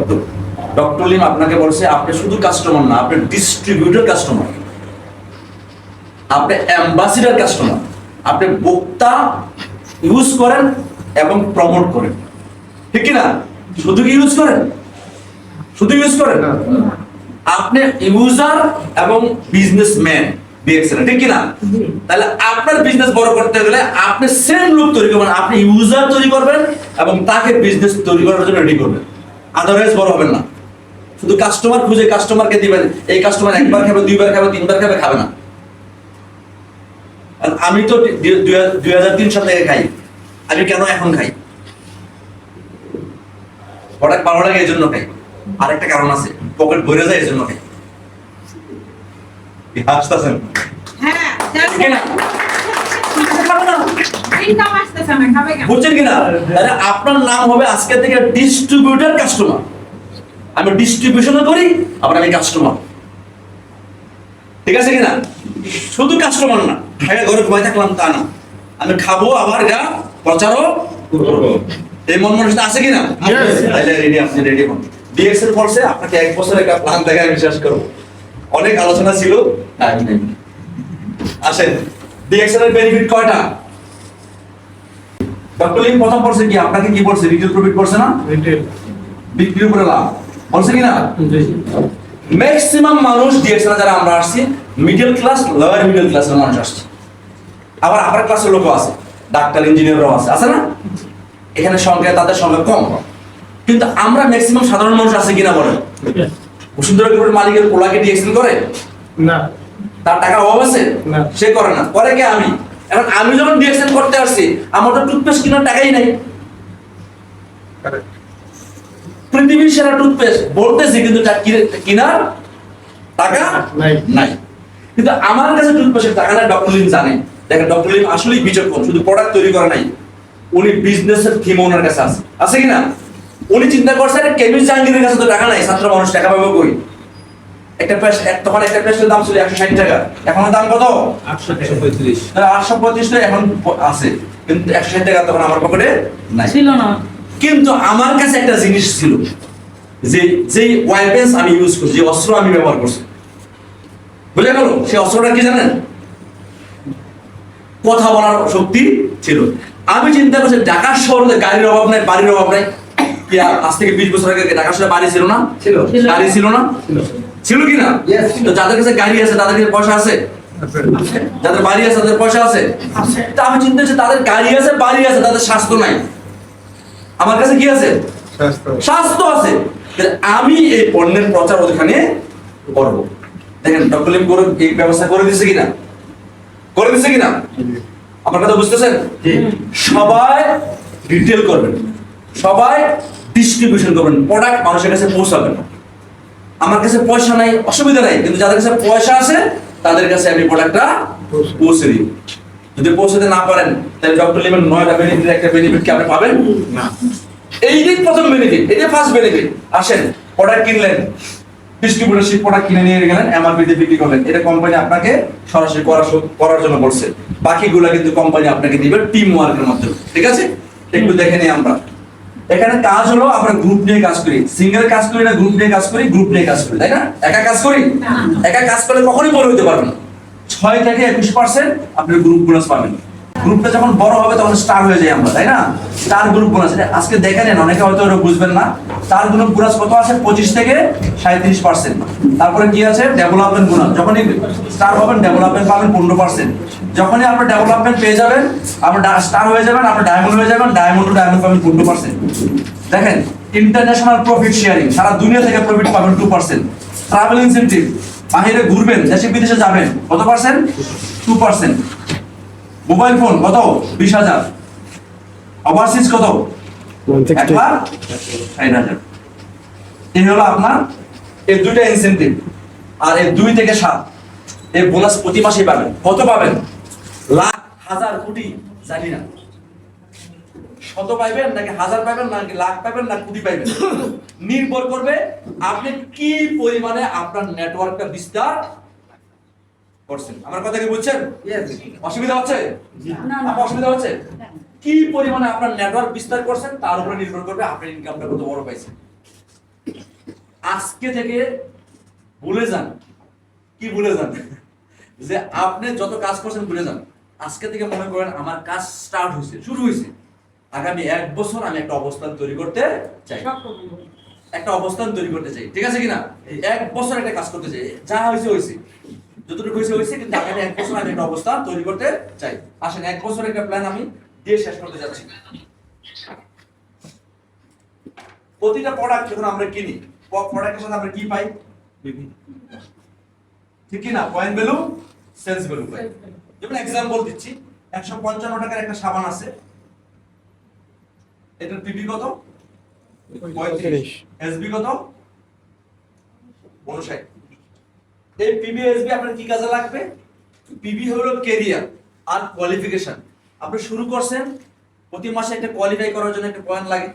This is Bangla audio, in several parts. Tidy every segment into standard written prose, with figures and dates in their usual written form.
শব্দ। ডক্টর লিম আপনাকে বলছে আপনি শুধু কাস্টমার না, আপনি ডিস্ট্রিবিউটর কাস্টমার, আপনি অ্যাম্বাসিডার কাস্টমার, আপনি বক্তা ইউজ করেন এবং প্রমোট করেন, ঠিক কি না? শুধু কি ইউজ করেন? শুধু ইউজ করেন? আপনি ইউজার এবং বিজনেসম্যান বিএক্সএল, ঠিক কি না? তাহলে আপনার বিজনেস বড় করতে গেলে আপনি সেম লোক তৈরি করবেন, আপনি ইউজার তৈরি করবেন এবং তাকে বিজনেস তৈরি করার জন্য রেডি করবেন, আদারওয়াইজ বড় হবেন না। শুধু কাস্টমার খুঁজে কাস্টমারকে দিবেন, এই কাস্টমার একবার খাবে, দুইবার খাবে, তিনবার খাবে, খাবে না। আমি তো 2003 সাল থেকে খাই, আমি কেন এখন খাই? প্রোডাক্ট ভালো লাগে এই জন্য খাই, আরেকটা কারণ আছে, পকেট ভরে যায় এই জন্য খাই। হাসতেছেন? বুঝছেন কিনা? আপনার নাম হবে আজকে থেকে ডিস্ট্রিবিউটর কাস্টমার। আমি ডিস্ট্রিবিউশনও করি, আবার আমি কাস্টমার, ঠিক আছে কিনা? শুধু কাস্টমার না, খাইয়া ঘরে ঘুমাই থাকলাম তা না, আমি খাবো আবার এটা প্রচারও করবো। এই মন মানুষটা আছে কিনা? তাহলে রেডি, আপনি রেডি হন। ডিএক্সএল ফোর্সে আপনাকে 1 বছরের একটা প্ল্যান দেখায়, বিশ্বাস করবো অনেক আলোচনা ছিল, টাইম নেই। আসেন, ডিএক্সএল এর বেনিফিট কয়টা? ডক্টর লিম প্রথম পড়ছে কি আপনাকে কি বলছে? রিটেল প্রফিট পড়ছে না? রিটেল বিক্রির উপরে লাভ বলছে কিনা? ম্যাক্সিমাম মানুষ ডিএক্সএল যারা আমরা আসছি মিডল ক্লাস, লোয়ার মিডল ক্লাসের মানুষ আসছে, আবার আপার ক্লাসের লোকও আছে, ডাক্তার ইঞ্জিনিয়াররাও আছে, আছে না? এখানে সংখ্যা তাদের সংখ্যা কম, কিন্তু আমরা ম্যাক্সিমাম সাধারণ মানুষ আছে কিনা বলেন? বসুন্ধরা গ্রুপের মালিকের পোলাকে ডিএক্সএল করে না, তার টাকা অভাব আছে না, সে করে না, করে কে? আমি। এখন আমি যখন ডিএক্সএল করতে আসছি, আমার তো টুথপেস্ট কেনার টাকাই নাই, পৃথিবীর সেরা টুথপেস্ট বলতেছি, কিন্তু কেনার টাকা নাই। কিন্তু আমার কাছে টুথপেস্টের টাকা নাই, ডক্টর লিম জানে। দেখেন, ডক্টর লিম আসলেই বিচক্ষণ, শুধু প্রোডাক্ট তৈরি করে নাই, উনি বিজনেসের থিম ওনার কাছে আছে, আছে কিনা? উনি চিন্তা করছেন কেমিস্ট জাহাঙ্গীরের কাছে তো টাকা নাই, ছাত্র মানুষ টাকা পাবে কই? একটা পেস্ট, তখন একটা পেস্টের দাম ছিল 160 টাকা, এখন দাম কত? 835। 835 টাকা এখন আছে, কিন্তু 160 টাকা তখন আমার পকেটে নাই, ছিল না। কিন্তু আমার কাছে একটা জিনিস ছিল, যে ওয়েপন্স আমি ইউজ করছি, যে অস্ত্র আমি ব্যবহার করছি, বুঝে গেল? সেই অস্ত্রটা কি জানেন? কথা বলার শক্তি ছিল। আমি চিন্তা করছি ঢাকা শহরে গাড়ির অভাব নাই, বাড়ির অভাব নাই। কি আজ থেকে 20 বছর আগে ঢাকা শহরে বাড়ি ছিল না? ছিল। গাড়ি ছিল না? ছিল কি না? তো যাদের কাছে গাড়ি আছে তাদের কাছে পয়সা আছে, যাদের বাড়ি আছে তাদের পয়সা আছে। তো আমি চিন্তা করছি তাদের গাড়ি আছে, বাড়ি আছে, তাদের স্বাস্থ্য নাই। আমার কাছে কি আছে? স্বাস্থ্য আছে। আমি এই পণ্যের প্রচার ওখানে করব। দেখেন, ডক্টর লিম করে এই ব্যবস্থা করে দিয়েছে কিনা? করে দিয়েছে কিনা? আপনার কথা বুঝতেছেন? সবাই রিটেল করবেন, সবাই ডিস্ট্রিবিউশন করবেন, প্রোডাক্ট মানুষের কাছে পৌঁছাবেন। আমার কাছে পয়সা নাই, অসুবিধা নাই, কিন্তু যাদের কাছে পয়সা আছে তাদের কাছে আমি প্রোডাক্টটা পৌঁছে দিই। যদি পৌঁছাতে না পারেন, তাহলে ডক্টর লিমের 9টা বেনিফিটের একটা বেনিফিট কি আপনি পাবেন না? এই যে প্রথম বেনিফিট, এই যে ফার্স্ট বেনিফিট। আসেন, প্রোডাক্ট কিনলেন, ডিস্ট্রিবিউটরশিপ প্রোডাক্ট কিনে নিয়ে গেলেন, এমআরপি তে বিক্রি করলেন, এটা কোম্পানি আপনাকে সরাসরি করার জন্য বলছে, বাকিগুলো কিন্তু কোম্পানি আপনাকে দিবে টিম ওয়ার্কের মাধ্যমে, ঠিক আছে? একটু দেখে নিই আমরা। এখানে কাজ হলো আমরা গ্রুপ নিয়ে কাজ করি, সিঙ্গেল কাজ করি না, গ্রুপ নিয়ে কাজ করি, গ্রুপ নিয়ে কাজ করি, তাই না? একা কাজ করি, একা কাজ করলে কখনোই বড় হতে পারবেন না। 6 থেকে 21% আপনি গ্রুপ বোনাস পাবেন। গ্রুপটা যখন বড় হবে তখন স্টার হয়ে যায় আমরা, তাই না? স্টার গ্রুপ বোনাস আজকে দেখে নেন, অনেকে হয়তো ওরা বুঝবেন না। স্টার গ্রুপ বোনাস কত আছে? 25 থেকে 37%। তারপরে কি আছে? ডেভেলপমেন্ট বোনাস, যখনই স্টার হবেন ডেভেলপমেন্ট পাবেন 15%। যখনই আপনি ডেভেলপমেন্ট পেয়ে যাবেন, আপনি স্টার হয়ে যাবেন, আপনি ডায়মন্ড হয়ে যাবেন, ডায়মন্ড টু ডায়মন্ড পাবেন 15%। দেখেন, ইন্টারন্যাশনাল প্রফিট শেয়ারিং, সারা দুনিয়া থেকে প্রফিট পাবেন 2%। ট্রাভেল ইনসেনটিভ, বাইরে ঘুরবেন, দেশে বিদেশে যাবেন, কত পার্সেন্ট? 2%। মোবাইল ফোন কত? 20,000। ওভারসিজ কত? 1,60,000। এই হলো আপনার এই দুইটা ইনসেনটিভ। আর এই 2 থেকে 7 এই বোনাস প্রতি মাসেই পাবেন। কত পাবেন? লাখ, হাজার, কোটি জানি না, শত পাইবেন নাকি হাজার পাইবেন নাকি লাখ পাইবেন না কোটি পাইবেন, নির্ভর করবে আপনি কি পরিমাণে আপনার নেটওয়ার্কটা বিস্তার করছেন। আমার কথা কি বুঝছেন? অসুবিধা হচ্ছে? আপনার অসুবিধা হচ্ছে? কি পরিমাণে আপনার নেটওয়ার্ক বিস্তার করছেন তার উপরে নির্ভর করবে আপনার ইনকামটা কত বড় পাইছেন। আজকে থেকে ভুলে যান, কি ভুলে যান, যে আপনি যত কাজ করছেন ভুলে যান। আজকে থেকে মনে করেন আমার কাজ স্টার্ট হয়েছে, শুরু হয়েছে, আগামী 1 বছর আমি একটা অবস্থান তৈরি করতে চাই, একটা অবস্থান তৈরি করতে চাই, ঠিক আছে কিনা? 1 বছর একটা কাজ করতে চাই, যা হয়েছে হয়েছে, যতটুকু হয়েছে হয়েছে, কিন্তু আগামী 1 বছর আমি একটা অবস্থান তৈরি করতে চাই। আসেন 1 বছরের একটা প্ল্যান আমি দিয়ে শেষ করতে যাচ্ছি। প্রতিটা প্রোডাক্ট যখন আমরা কিনি, প্রোডাক্টের সাথে আমরা কি পাই? ঠিক কি না? পয়েন্ট ভ্যালু, সেলস ভ্যালু পাই। যেমন এক্সাম্পল দিচ্ছি, 155 টাকার একটা সাবান আছে, এটার পিবি কত? 35। এসবি কত? 59। এই পিবি এসবি আপনার কি কাজে লাগবে? পিবি হলো ক্যারিয়ার আর কোয়ালিফিকেশন। আপনি শুরু করছেন, প্রতি মাসে একটা কোয়ালিফাই করার জন্য একটা পয়েন্ট লাগে,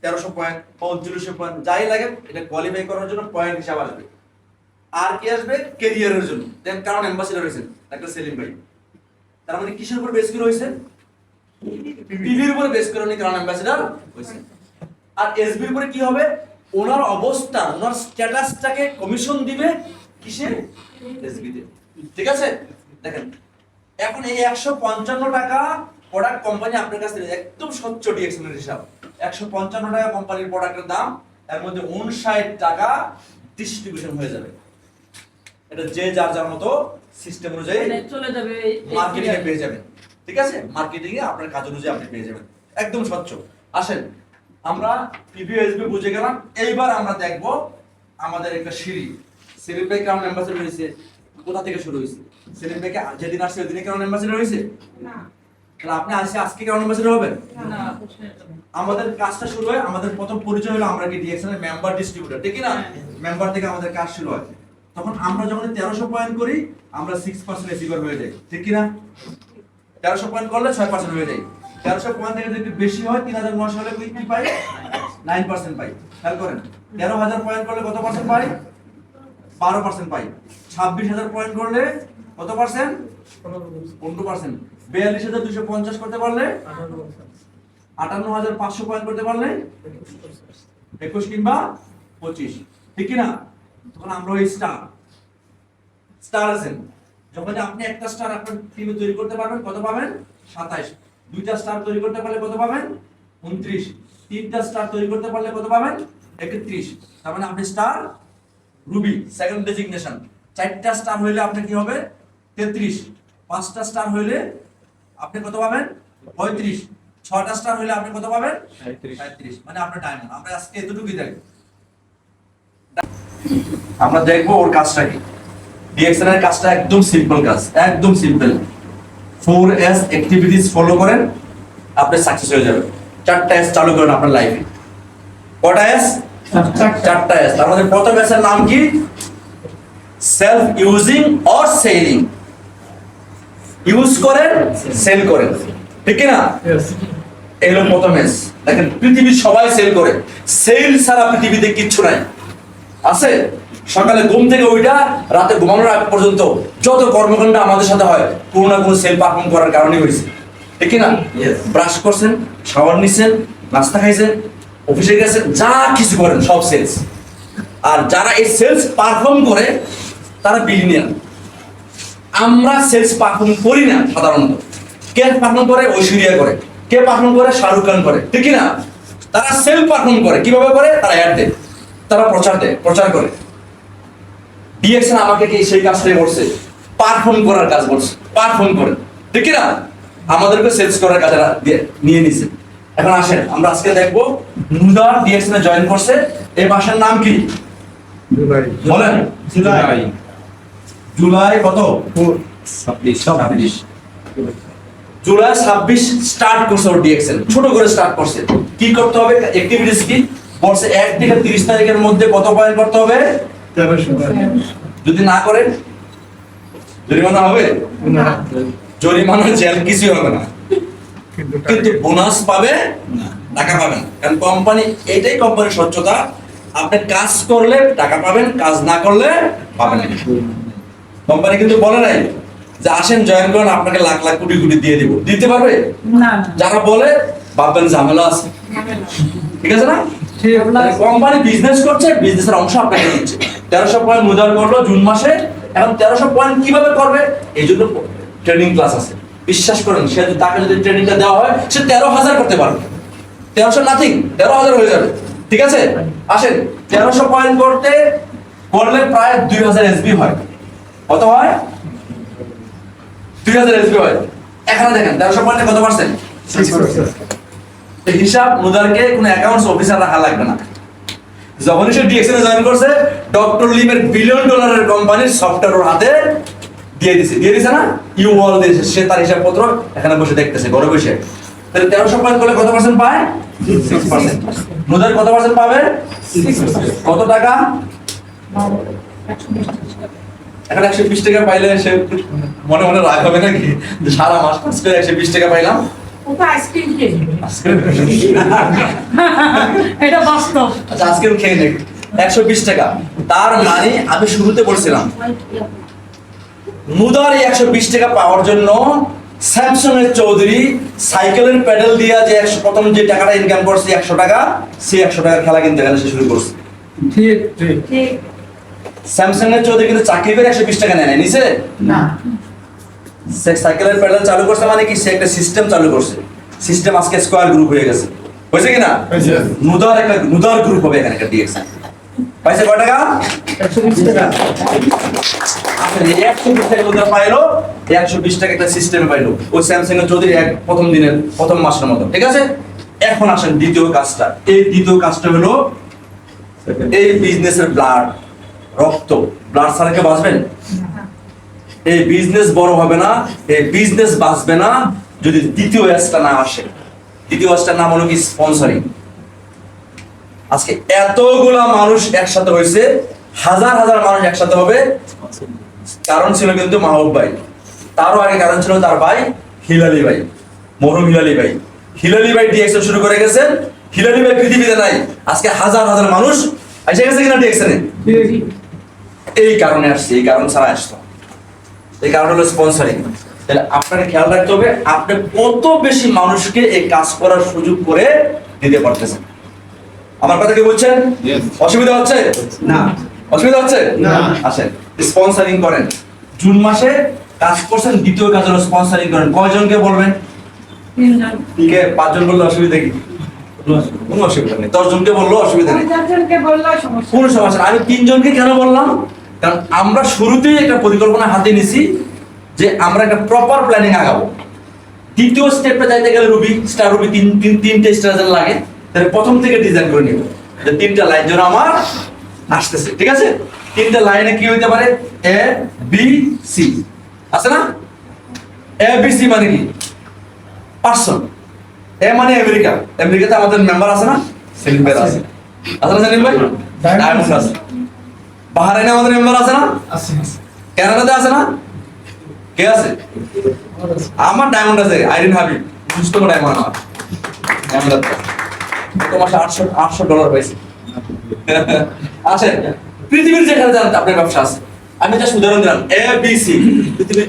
1300 পয়েন্ট, 3900 পয়েন্ট, যাই লাগে এটা কোয়ালিফাই করার জন্য পয়েন্ট হিসাব আসবে। আর কি আসবে? ক্যারিয়ারের জন্য। দেন কারণ অ্যাম্বাসেডর হয়েছেন একটা সেলিম ভাই, তার মানে কিসের উপর বেস করে হয়েছে? পিভির উপর বেস করে উনি কারণ অ্যাম্বাসেডর হয়েছেন। আর এসবির উপরে কি হবে? ওনার অবস্থা, ওনার স্ট্যাটাসটাকে কমিশন দিবে কিসে? এসবিতে। ঠিক আছে? দেখেন এখন এই 155 টাকা প্রোডাক্ট কোম্পানি আপনার কাছ থেকে, একদম স্বচ্ছ ডিএক্সএন এর হিসাব, 155 টাকা কোম্পানির প্রোডাক্টের দাম, এর মধ্যে 59 টাকা ডিস্ট্রিবিউশন হয়ে যাবে। এটা যে যার যার মতো সিস্টেম অনুযায়ী চলে যাবে, মার্কেটিং এ পেয়ে যাবেন। ঠিক আছে? মার্কেটিং এ আপনার কাজ অনুযায়ী আপনি পেয়ে যাবেন, একদম স্বচ্ছ। আসেন আমরা পিভিএসবি বুঝে গেলাম, এইবার আমরা দেখব আমাদের একটা সিঁড়ি। সেলিম ভাই কেমন অ্যাম্বাসেডর হয়েছে, কোথা থেকে শুরু হয়েছে? সেলিম ভাইকে যেদিন আসছে ওইদিনে কেমন অ্যাম্বাসেডর হয়েছে না? তাহলে আপনি আজকে কেমন অ্যাম্বাসেডর হবেন না? আমাদের কাজটা শুরু হয়, আমাদের প্রথম পরিচয় হলো আমরা কি ডিএক্সএন এর মেম্বার ডিস্ট্রিবিউটর, ঠিক না? মেম্বার থেকে আমাদের কাজ শুরু হয়। তখন আমরা যখন 1300 পয়েন্ট করি, আমরা 6% রিসিভার হয়ে যাই, ঠিক কি না? 1300 পয়েন্ট করলে 6% হয়ে যায়। 1300 পয়েন্ট থেকে যদি বেশি হয়, 3900 হলে কি পাই? 9% পাই। খেয়াল করেন, 13000 পয়েন্ট করলে কত পার্সেন্ট পাই? 12% পাই। 26000 পয়েন্ট করলে কত পার্সেন্ট? 15%। 42250 করতে পারলে 58500 পয়েন্ট করতে পারলে 21 কিংবা 25, ঠিক কি না? তখন আমরা ওই স্টার আছেন, যখন আপনি একটা স্টার আপনার টিমে তৈরি করতে পারবেন, কত পাবেন? 27। দুইটা স্টার তৈরি করতে পারলে কত পাবেন? 29। তিনটা স্টার তৈরি করতে পারলে কত পাবেন? 31। তার মানে আপনি স্টার রুবি সেকেন্ড ডেজিগনেশন। চারটা স্টার হইলে আপনি কি হবে? 33। পাঁচটা স্টার হইলে আপনি কত পাবেন? 35। ছয়টা স্টার হইলে আপনি কত পাবেন? 37। মানে আপনার ডায়মন্ড। আমরা আজকে এতটুকুই দেখব, আমরা দেখবো ওর কাজটা কি। ডিএক্সএন এর কাজটা একদম সিম্পল কাজ, একদম সিম্পল। 4S অ্যাক্টিভিটিস ফলো করেন, আপনি সাকসেস হয়ে যাবেন। 4টা S চালু করেন আপনার লাইফে। কটা S? 4টা S। তার মধ্যে প্রথম S এর নাম কি? Self using or selling. Use করেন, সেল করেন, ঠিক কি না? এই হলো প্রথম S। দেখেন পৃথিবীর সবাই সেল করে, সেল ছাড়া পৃথিবীতে কিচ্ছু নাই। আছে? সকালে ঘুম থেকে ওইটা রাতে ঘুমানোর আগ পর্যন্ত যত কর্মকাণ্ড আমাদের সাথে হয়, কোনো না কোনো সেল পারফর্ম করার কারণে হয়েছে, ঠিক কি না? ব্রাশ করছেন, শাওয়ার নিছেন, নাস্তা খাইছেন, অফিসে গেছেন, যা কিছু করেন সব সেলস। আর যারা এই সেলস পারফর্ম করে তারা বিলিনিয়ার। আমরা সেলস পারফর্ম করি না সাধারণত। কে পারফর্ম করে? ঐশ্বরিয়া করে। কে পারফর্ম করে? শাহরুখ খান করে, ঠিক কি না? তারা সেল পারফর্ম করে। কিভাবে করে? তারা অ্যাড দেয়, তারা প্রচার করে। ডিএক্সএন আমাকে কি সেই কাজটাই বলছে, পারফর্ম করার কাজ বলছে, পারফর্ম করে, ঠিক কি না? আমাদেরকে সেলস করার কাজে নিয়ে নিছে। এখন আসেন আমরা আজকে দেখবো নুদা ডিএক্সএন এ জয়েন করছে। এই মাসের নাম কি? জুলাই। বলেন জুলাই কত? 26। জুলাই 26 স্টার্ট করছে ওর ডিএক্সএন, ছোট করে স্টার্ট করছে। কি করতে হবে? অ্যাক্টিভিটিস কি বলছে? 1 থেকে 30 তারিখের মধ্যে কত পয়েন্ট করতে হবে? 1300। যদি না করেন জরিমানা হবে না। জরিমানা, জেল, কিছু হবে না, কিন্তু বোনাস পাবে না, টাকা পাবেন। কারণ কোম্পানি, এটাই কোম্পানির স্বচ্ছতা। আপনি কাজ করলে টাকা পাবেন, কাজ না করলে পাবেন না। কোম্পানি কিন্তু বলে নাই যে আসেন জয়েন করেন, আপনাকে লাখ লাখ কোটি কোটি দিয়ে দিব। দিতে পারবে না। যারা বলে ভাববেন ঝামেলা আছে, ঠিক আছে না? কোম্পানি বিজনেস করছে, বিজনেসের অংশ আপনাকে দিচ্ছে। 1300 পয়েন্ট মুদার করলো জুন মাসে। এখন 1300 পয়েন্ট কিভাবে করবে, এই জন্য ট্রেনিং ক্লাস আছে। বিশ্বাস করেন, সে তাকে যদি ট্রেনিংটা দেওয়া হয়, সে 13,000 করতে পারবে। 1300 নাথিং, 13,000 হয়ে যাবে। ঠিক আছে, আসেন 1300 পয়েন্ট করলে প্রায় 2000 এসবি হয়। কত হয়? 2000 এসবি হয়। এখানে দেখেন 1300 পয়েন্টে কত পার্সেন্ট? 6%। এই হিসাব মুদারকে কোনো অ্যাকাউন্টস অফিসার রাখা লাগবে না। যখনই সে ডিএক্সএন এ জয়েন করছে, ডক্টর লিমের বিলিয়ন ডলারের কোম্পানির সফটওয়্যার ওর হাতে দিয়ে দিছে না, ইউ অল দিয়েছে। সে তার হিসাবপত্র এখানে বসে দেখতেছে, ঘরে বসে। তাহলে 1300 পয়েন্ট করলে কত পার্সেন্ট পায়? 6%। মুদার কত পার্সেন্ট পাবে? 6%। কত টাকা? এখন 120 টাকা পাইলে সে মনে মনে রাগ হবে নাকি, যে সারা মাস কাজ করে 120 টাকা পাইলাম। আইসক্রিম এটা বাস্তব। আচ্ছা, আইসক্রিম খেয়ে নেই 120 টাকা। তার মানে আমি শুরুতে বলছিলাম, মুদার এই 120 টাকা পাওয়ার জন্য স্যামসং এর চৌধুরী সাইকেলের প্যাডেল দিয়া যে প্রথম যে টাকাটা ইনকাম করছে 100 টাকা, সেই 100 টাকার খেলা কিনতে গেলে সে শুরু করছে। ঠিক ঠিক ঠিক। স্যামসং এর চৌধুরী কিন্তু চাকরি করে 120 টাকা নেয় নিছে না। সে সাইকেলের প্যাডেল চালু করছে, মানে কি, সে একটা সিস্টেম চালু করছে। সিস্টেম আজকে স্কয়ার গ্রুপ হয়ে গেছে, হয়েছে কিনা? নুদার গ্রুপ হবে এখানে একটা ডিএক্সএন। পাইছে কয় টাকা? 120 টাকা। আসলে 120 টাকা মুদার পাইলো, 120 টাকা একটা সিস্টেমে পাইলো ওই স্যামসাং এর চৌধুরী প্রথম দিনের প্রথম মাসের মতো। ঠিক আছে, এখন আসেন দ্বিতীয় কাজটা। এই দ্বিতীয় কাজটা হলো এই বিজনেসের ব্লাড, রক্ত। ব্লাড ছাড়া কেউ বাঁচবেন? এই বিজনেস বড় হবে না, এই বিজনেস বাঁচবে না যদি দ্বিতীয় অ্যাসটা না আসে। দ্বিতীয় অ্যাসটার নাম হলো কি? স্পন্সরিং। আজকে এতগুলা মানুষ একসাথে হয়েছে, হাজার হাজার মানুষ একসাথে হবে, কারণ ছিল কিন্তু মাহবুব ভাই। তারও আগে কারণ ছিল তার ভাই হিলালি ভাই, মরহুম হিলালি ভাই। হিলালি ভাই ডিএক্সএন শুরু করে গেছেন। হিলালি ভাই পৃথিবীতে নাই, আজকে হাজার হাজার মানুষ এসে গেছে কিনা ডিএক্সএনে। এই কারণে আসছে, এই কারণ ছাড়া আসতো। এই কারণ হলো স্পন্সরিং। তাহলে আপনাকে খেয়াল রাখতে হবে, আপনি কত বেশি মানুষকে এই কাজ করার সুযোগ করে দিতে পারতেছেন। আমার কথা কি বলছেন? অসুবিধা হচ্ছে না? অসুবিধা হচ্ছে না? আসেন স্পন্সরিং করেন। জুন মাসে কাজ করছেন, দ্বিতীয় কাজ হলো স্পন্সরিং করেন। কয়জনকে বলবেন? 3 জন। কে 5 জন বললে অসুবিধা কি? কোনো অসুবিধা নেই। 10 জনকে বললেও অসুবিধা নেই, 50 জনকে বললে সমস্যা। কোনো সমস্যা নেই। আমি 3 জনকে কেন বললাম? কারণ আমরা শুরুতেই একটা পরিকল্পনা হাতে নিছি যে আমরা একটা প্রপার প্ল্যানিং আগাবো। দ্বিতীয় স্টেপে যাইতে গেলে রুবি তিনটে স্টার যেন লাগে, তাহলে প্রথম থেকে ডিজাইন করে নিব যে 3টা লাইন যেন আমার আসতেছে। ঠিক আছে, 3টা লাইনে কি হইতে পারে? এ বি সি আছে না? এ বি সি মানে কি? পার্সন। এ মানে আমেরিকা, আমেরিকাতে আমাদের মেম্বার আছে না? সেলিম ভাই আছে না সেলিম ভাই? ডায়মন্ড আছে। বাহারাইনে আমাদের মেম্বার আছে না? আছে। কানাডাতে আছে না? কে আছে? আমার ডায়মন্ড আছে, আইরিন হাবিব, সুস্থ ডায়মন্ড। আমার ডায়মন্ড আছে, গত মাসে $800 পাইছি। আসেন পৃথিবীর যেখানে জানেন আপনার ব্যবসা আছে, আমি জাস্ট উদাহরণ দিলাম। এ বি সি পৃথিবীর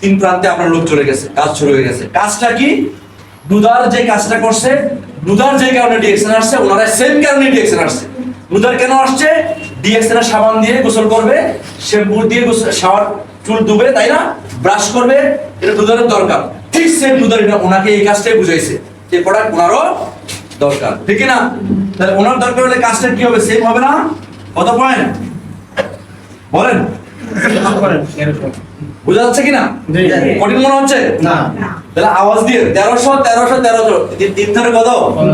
3 প্রান্তে আপনার লোক চলে গেছে, কাজ শুরু হয়ে গেছে। কাজটা কি? নুদার যে কাজটা করছে, নুদার যে কারণে ডিএক্সএন আসছে, ওনারা সেম কারণে ডিএক্সএন আসছে। নুদার কেন আসছে? ডিএক্সএন এর সাবান দিয়ে গোসল করবে, শ্যাম্পু দিয়ে শাওয়ার চুল ধুবে, তাই না? ব্রাশ করবে, এটা নুদারের দরকার। ঠিক সেম নুদার এটা ওনাকে এই কাজটাই বুঝাইছে, এই প্রোডাক্ট ওনারও দরকার, ঠিক না? তাহলে ওনার দরকার হলে কাজটা কি হবে? সেম হবে না? কত পয়েন্ট বলেন? বুঝা যাচ্ছে কিনা? কঠিন মনে হচ্ছে না? তাহলে আওয়াজ দিয়ে 1300 তিন ধরে কত?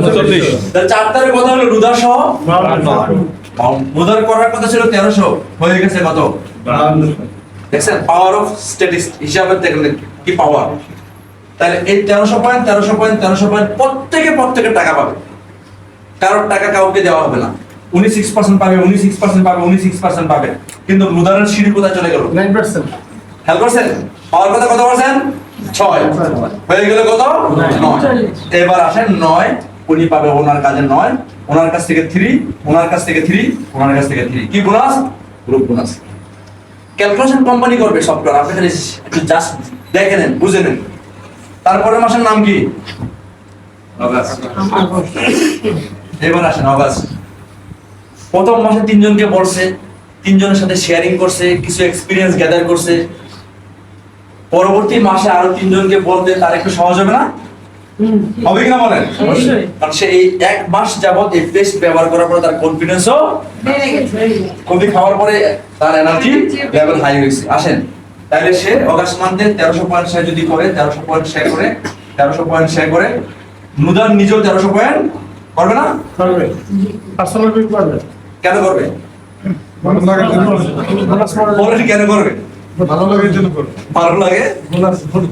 45। তাহলে 4 ধরে কত হলো? রুদার সহ মুদার করার কথা ছিল 1300, হয়ে গেছে কত? 52। দেখছেন পাওয়ার অফ স্ট্যাটিস্টিক্স হিসাবে দেখেন কি পাওয়ার। তাহলে এই 1300 পয়েন্ট প্রত্যেকে টাকা পাবে, কারোর টাকা কাউকে দেওয়া হবে না। 6% পাবে, 6% পাবে। কিন্তু মুদারের সিঁড়ি কোথায় চলে গেল? 9%। খেয়াল করছেন? পাওয়ার কথা কত পার্সেন্ট? 6 হয়ে গেল কত? 9। এবার আসেন 9 উনি পাবে ওনার কাজে 9, ওনার কাছ থেকে 3, ওনার কাছ থেকে 3, ওনার কাছ থেকে 3। কি bonus? Group bonus. Calculation company করবে সফটওয়্যার, আপনি একটু জাস্ট দেখে নেন, বুঝে নেন। তারপরের মাসের নাম কি? এবার আসেন অগাস্ট। প্রথম মাসে তিনজনকে বলছে, তিনজনের সাথে শেয়ারিং করছে, কিছু এক্সপিরিয়েন্স গ্যাদার করছে। পরবর্তী মাসে আরো তিনজনকে বলতে তার একটু সহজ হবে না? হবে কিনা বলেন? অবশ্যই। কারণ সে এই এক মাস যাবত এই পেস্ট ব্যবহার করার পরে তার কনফিডেন্সও বেড়ে গেছে। কফি খাওয়ার পরে তার এনার্জি লেভেল হাই হয়েছে। আসেন, তাহলে সে অগাস্ট মান্থে 1300 পয়েন্ট সে যদি করে, 1300 পয়েন্ট সে করে, 1300 পয়েন্ট সে করে, নুদান নিজেও 1300 পয়েন্ট করবে না? করবে পার্সোনাল পিক করবে কেন করবে? ভালো লাগার জন্য বলেন কেন করবে? ভালো লাগার জন্য করবে ভালো লাগে।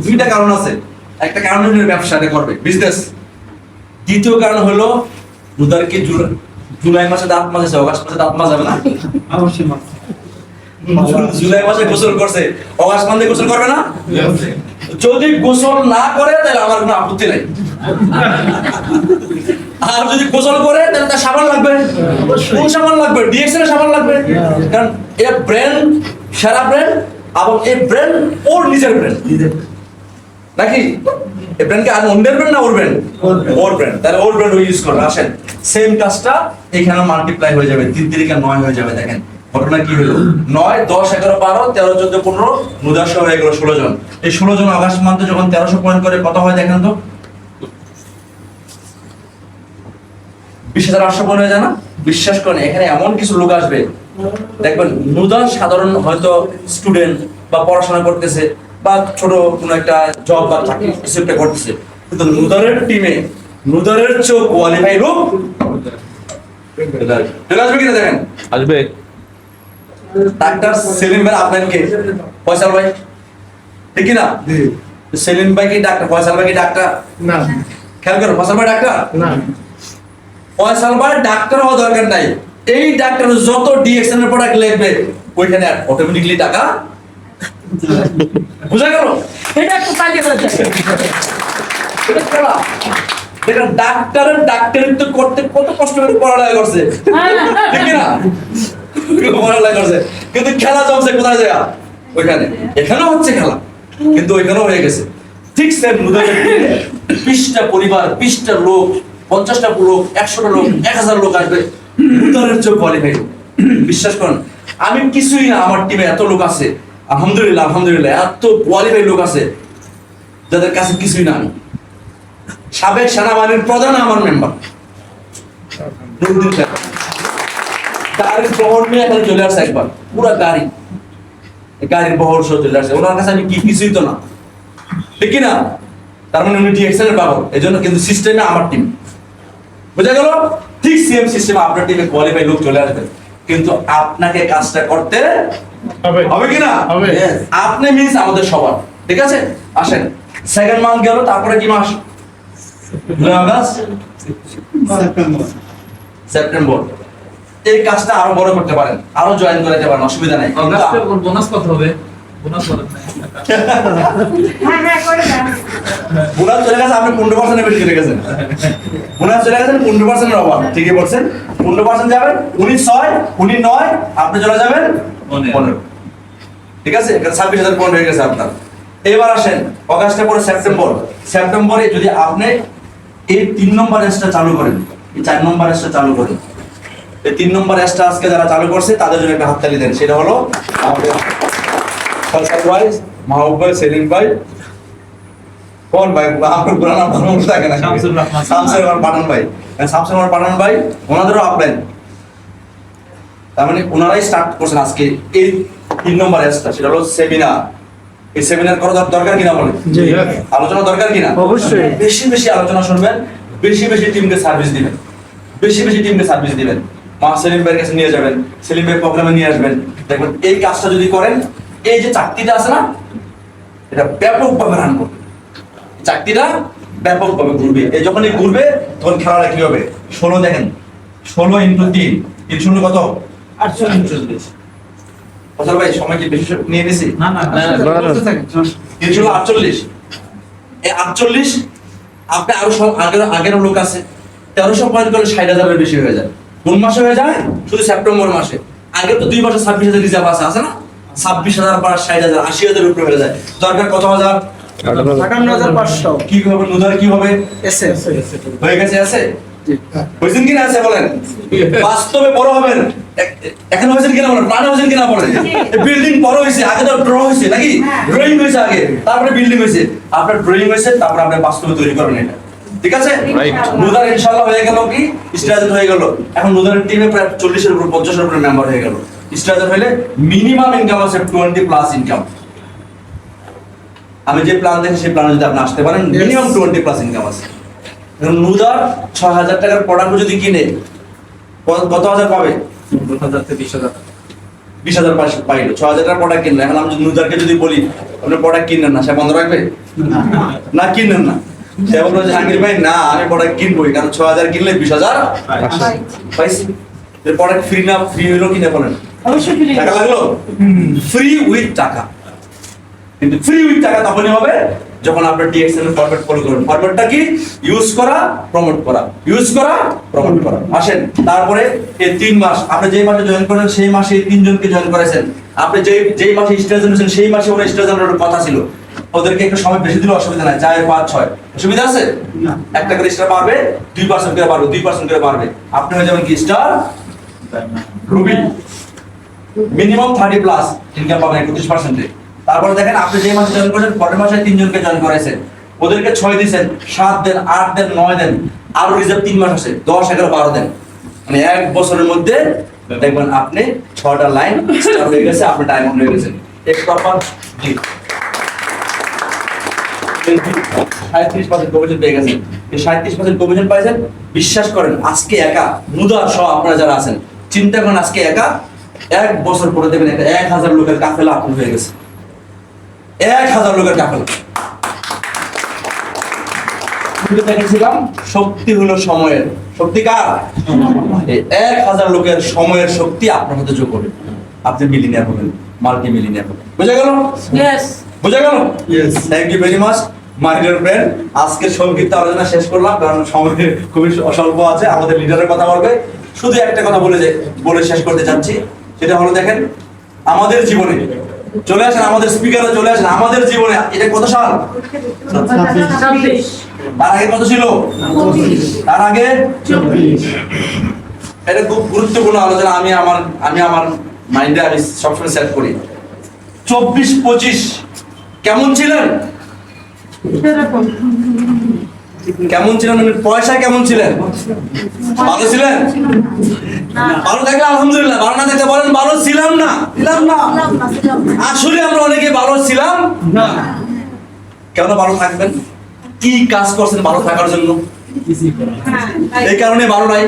দুইটা কারণ আছে। একটা কারণ হলো ব্যবসাটা করবে, বিজনেস। দ্বিতীয় কারণ হলো নুদারকে জুলাই মাসে দাঁত মাজেছে, অগাস্ট মাসে দাঁত মাজাবে না? অবশ্যই মাস জুলাই মাসে গোসল করছে, অগাস্ট মাসে গোসল করবে না? যদি গোসল না করে তাহলে আমার কোনো আপত্তি নাই। আর যদি গোসল করে তাহলে তার সাবান লাগবে। কোন সাবান লাগবে? ডিএক্সএল এর সাবান লাগবে। কারণ এই ব্র্যান্ড সেরা ব্র্যান্ড, এবং এই ব্র্যান্ড ওর নিজের ব্র্যান্ড নাকি? এই ব্র্যান্ডকে আর অন্যের ব্র্যান্ড না ওর ব্র্যান্ড? ওর ব্র্যান্ড। তাহলে ওর ব্র্যান্ড ইউজ করবে। আসেন, সেম কাজটা এখানে মাল্টিপ্লাই হয়ে যাবে, 3 3 9 হয়ে যাবে। দেখেন ঘটনা কি হলো, 9 10 11 12 13 14 15 মুদার সহ হয়ে গেল 16 জন। এই 16 জন আগস্ট মান্থে যখন 1300 পয়েন্ট করে কত হয় দেখেন তো? 20,800 পয়েন্ট হয়ে যায় না? বিশ্বাস করেন, এখানে এমন কিছু লোক আসবে দেখবেন, নুদার সাধারণ হয়তো স্টুডেন্ট বা পড়াশোনা করতেছে বা ছোট কোনো একটা জব বা চাকরি কিছু একটা করতেছে, কিন্তু নুদারের টিমে নুদারের চেয়ে কোয়ালিফাই লোক চলে আসবে কিনা দেখেন। আসবে। ডাক্তার সেলিম ভাই আপনার কে? ফয়সাল ভাই, ঠিক কি না? সেলিম ভাই কি ডাক্তার? ফয়সাল ভাই কি ডাক্তার? না খেয়াল করো, ফয়সাল ভাই ডাক্তার না ফয়সাল ভাই ডাক্তার হওয়া দরকার নাই। এই ডাক্তার যত ডিএক্সএন এর প্রোডাক্ট লিখবে ওইখানে অটোমেটিক্যালি টাকা বুঝা গেল? এটা একটু কাজে করে দেয়। এটা খেলা। দেখেন ডাক্তারের ডাক্তারিত্ব করতে কত কষ্ট করে পড়ালেখা করছে, ঠিক কি না? পড়ালেখা করছে, কিন্তু খেলা জমছে কোথায় যায়? ওইখানে। এখানেও হচ্ছে খেলা, কিন্তু ওইখানেও হয়ে গেছে। ঠিক সেম নুদারের 20টা পরিবার, 20টা লোক, 50টা লোক, 100টা লোক, 1000 লোক আসবে নুদারের চোখ কোয়ালিফাই। বিশ্বাস করুন, আমি কিছুই না, আমার টিমে এত লোক আছে, আলহামদুলিল্লাহ আলহামদুলিল্লাহ, এত কোয়ালিফাই লোক আছে যাদের কাছে কিছুই না। আমি সাবেক সেনাবাহিনীর প্রধান আমার মেম্বার, গাড়ির বহর নিয়ে এখানে চলে আসছে একবার, পুরো গাড়ির বহর সহ চলে আসছে। ওনার কাছে আমি কিছুই তো না, ঠিক কি না? তার মানে উনি ডিএক্সএল এর পাগল, এই জন্য। কিন্তু সিস্টেমে আমার টিম, বুঝা গেল? ঠিক সেম সিস্টেমে আপনার টিমে কোয়ালিফাই লোক চলে আসবে, কিন্তু আপনাকে কাজটা করতে হবে হবে কিনা? হবে। আপনি মিন্স আমাদের সবার, ঠিক আছে? আসেন, সেকেন্ড মান্থ গেল, তারপরে কি মাস? August, September. এই কাজটা আরো বড় করতে পারেন, আরো জয়েন করাতে পারেন, অসুবিধা নাই। বোনাস কত হবে? বোনাস কত? হ্যাঁ হ্যাঁ করে দেয়। বোনাস চলে গেছে, আপনি 15% বেশি চলে গেছেন। বোনাস চলে গেছেন 15% এর অভাব, ঠিকই বলছেন। 15% যাবেন, উনি 6, উনি 9, আপনি চলে যাবেন 15। ঠিক আছে? এখানে 26,000 পয়েন্ট হয়ে গেছে আপনার। এবার আসেন অগাস্টের পরে সেপ্টেম্বর। সেপ্টেম্বরে যদি আপনি এই 3 নম্বর এসটা চালু করেন, এই 4 নম্বর এসটা চালু করেন, এই 3 নম্বর এসটা আজকে যারা চালু করছে তাদের জন্য একটা হাততালি দেন। সেটা হলো আমাদের ফয়সাল ভাই, মাহবুব ভাই, সেলিম ভাই, কোন ভাই আপনার পুরো নাম মনে থাকে না? শামসুর রহমান। শামসুর রহমান পাঠান ভাই। শামসুর রহমান পাঠান ভাই, ওনাদেরও আপলাইন। তার মানে ওনারাই স্টার্ট করছেন আজকে এই 3 নম্বর এসটা, সেটা হলো সেমিনার। এই সেমিনার করা দরকার কিনা বলে? জি আলোচনা দরকার কিনা? অবশ্যই। বেশি বেশি আলোচনা শুনবেন, বেশি বেশি টিমকে সার্ভিস দিবেন, বেশি বেশি টিমকে সার্ভিস দিবেন। মা সেলিম ভাইয়ের কাছে নিয়ে যাবেন, সেলিম ভাই প্রোগ্রামে নিয়ে আসবেন। দেখবেন এই কাজটা যদি করেন, এই যে চাকরিটা আছে না, এটা ব্যাপকভাবে রান করবে। চাকরিটা ব্যাপকভাবে ঘুরবে। এই যখনই ঘুরবে তখন খেলাটা কি হবে? 16 দেখেন, 16 × 3, 3 শূন্য কত? 48। ফসল ভাই সময় কি বেশি নিয়ে নিছি? না না বলতে থাকেন। 3 × 48। এই 48 আপনি আরো সব আগের লোক আছে 1300 পয়েন্ট করলে 60,000 এর বেশি হয়ে যায়। কোন মাসে হয়ে যায়? শুধু সেপ্টেম্বর মাসে। আগে তো 2 মাসে 26,000 রিজার্ভ আছে না? 26,000 বার 60,000, 80,000 উপরে হয়ে যায়। দরকার কত হাজার? 58,500 কি হবে? নুদার কি হবে? এসে হয়ে গেছে আছে। হয়েছেন কিনা আছে বলেন, বাস্তবে বড় হবেন। এখন হয়েছেন কিনা বলেন, প্ল্যান হয়েছেন কিনা বলেন। বিল্ডিং বড় হয়েছে, আগে তো ড্র হয়েছে নাকি, ড্রয়িং হয়েছে আগে, তারপরে বিল্ডিং হয়েছে। আপনার ড্রয়িং হয়েছে, তারপরে আপনি বাস্তবে তৈরি করবেন এটা, ঠিক আছে? নুদার ইনশাআল্লাহ হয়ে গেল কি, স্ট্রাজেন হয়ে গেল। এখন নুদারের টিমে প্রায় 40-এর উপর 50-এর উপরে মেম্বার হয়ে গেল। স্ট্রাজেন হইলে মিনিমাম ইনকাম আছে 20+ ইনকাম। আমি যে প্ল্যান দেখি সেই প্ল্যানে যদি আপনি আসতে পারেন, মিনিমাম 20+ ইনকাম আছে। নুদার 6,000 টাকার প্রোডাক্ট যদি কিনে কত হাজার পাবে? 10,000 থেকে 20,000। 20,000 পাইলো। 6,000 টাকার প্রোডাক্ট কিনলে, এখন আমি নুদারকে যদি বলি আপনি প্রোডাক্ট কিনলেন না, সে বন্ধ রাখবে? না, কিনলেন না। সে বলবে যে জাহাঙ্গীর ভাই না, আমি প্রোডাক্ট কিনবোই, কারণ 6,000 কিনলে 20,000 পাইছি। প্রোডাক্ট ফ্রি না, ফ্রি হইলো কিনে বলেন? অবশ্যই ফ্রি। টাকা লাগলো? ফ্রি উইথ টাকা। কিন্তু ফ্রি উইথ টাকা তখনই হবে যখন আপনার ডিএক্সএল এর ফরম্যাট ফলো করবেন। ফরম্যাটটা কি? ইউজ করা, প্রমোট করা, ইউজ করা, প্রমোট করা। আসেন, তারপরে এই 3 মাস আপনি যেই মাসে জয়েন করেন সেই মাসে 3 জনকে জয়েন করেছেন। আপনি যেই মাসে স্টেজেন হয়েছেন সেই মাসে ওরা স্টেজেনের কথা ছিল, ওদেরকে একটু সময় বেশি দিলে অসুবিধা নাই, 4, 5, 6 অসুবিধা আছে? একটা করে স্টার পারবে, 2% করে পারবে, 2% করে পারবে। আপনি হয়ে যাবেন কি স্টার রুবি। মিনিমাম 30+ ইনকাম পাবেন 31%। তারপরে দেখেন আপনি যে মাসে জয়েন করেছেন, পরের মাসে 3 জনকে জয়েন করেছেন, ওদেরকে 6 দিয়েছেন, 7 দেন, 8 দেন, 9 দেন, আরো রিজার্ভ 3 মাস আছে, 10, 11, 12 দেন। মানে 1 বছরের মধ্যে দেখবেন আপনি 6টা লাইন স্টার হয়ে গেছে, আপনি ডায়মন্ড হয়ে গেছেন। এক প্রপার জি 37% কমিশন পেয়ে গেছেন। এই 37% কমিশন পাইছেন, বিশ্বাস করেন আজকে একা মুদার সহ আপনারা যারা আছেন চিন্তা করেন, আজকে একা 1 বছর পরে দেখবেন একটা 1,000 লোকের কাফেলা আপন হয়ে গেছে। 1,000 লোকের কাফেলা। দেখেছিলাম শক্তি হলো সময়ের, শক্তি কার? এই 1,000 লোকের সময়ের শক্তি আপনার মধ্যে যোগ করবে, আপনি মিলিনিয়ার হবেন, মাল্টি মিলিনিয়ার হবেন। বুঝা গেল? ইয়েস। বুঝা গেল? Yes. Thank you very much my dear friend. আজকে সংক্ষিপ্ত আলোচনা শেষ করলাম, কারণ সময় খুবই স্বল্প আছে। আমাদের লিডারের কথা বলবে, শুধু একটা কথা বলে শেষ করতে চাচ্ছি, সেটা হলো দেখেন আমাদের জীবনে চলে আসেন, আমাদের স্পিকারে চলে আসেন, আমাদের জীবনে এটা কত সাল? 26। তার আগে কত ছিল? তার আগে 24। এটা খুব গুরুত্বপূর্ণ আলোচনা। আমি আমার মাইন্ডে আমি সবসময় সেট করি। 24-25 কেমন ছিলেন? এরকম। কেমন ছিলেন মানে পয়সা কেমন ছিলেন? ভালো ছিলেন? ভালো থাকলে আলহামদুলিল্লাহ, ভালো না থাকলে বলেন ভালো ছিলাম না। ছিলাম না। আসলে আমরা অনেকে ভালো ছিলাম না। কেন ভালো থাকবেন? কি কাজ করছেন ভালো থাকার জন্য? এই কারণে ভালো নাই।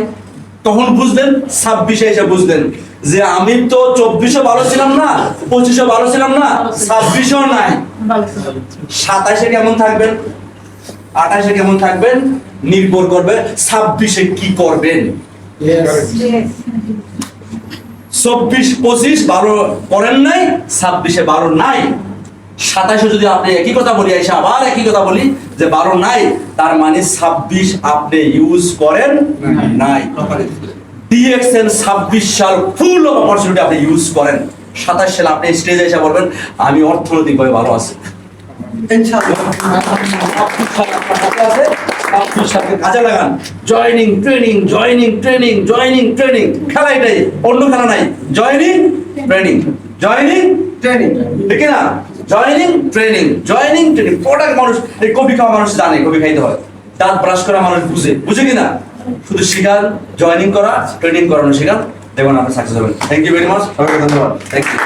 তখন বুঝলেন 26-এ এসে বুঝলেন যে আমি তো 24-এ ভালো ছিলাম না, 25-এ ভালো ছিলাম না, 26-এও নাই। 27-এ কেমন থাকবেন, 28-এ কেমন থাকবেন নির্ভর করবে 26-এ কি করবেন। 24-25 ভালো করেন নাই, 26-এ ভালো নাই। 27-এ যদি আপনি একই কথা বলি, এসে আবার একই কথা বলি যে ভালো নাই, তার মানে 26 আপনি ইউজ করেন নাই। ডিএক্সএন 26 সাল ফুল অফ অপরচুনিটি আপনি ইউজ করেন। 27 সালে আপনি স্টেজে এসে বলবেন আমি অর্থনৈতিকভাবে ভালো আছি। কাজে লাগান। Joining training, joining training, joining training. খেলা এটাই, অন্য খেলা নাই। জয়নিং ট্রেনিং, জয়নিং ট্রেনিং, ঠিক না? Joining training, joining training. Product মানুষ, এই কফি খাওয়া মানুষ জানে কফি খাইতে হয়, দাঁত ব্রাশ করা মানুষ বুঝে কিনা? শুধু শিখান, জয়নিং করা, ট্রেনিং করানো শিখান, দেখুন আপনি সাকসেস হবেন। থ্যাংক ইউ ভেরি মাচ, সবাইকে ধন্যবাদ। Thank you.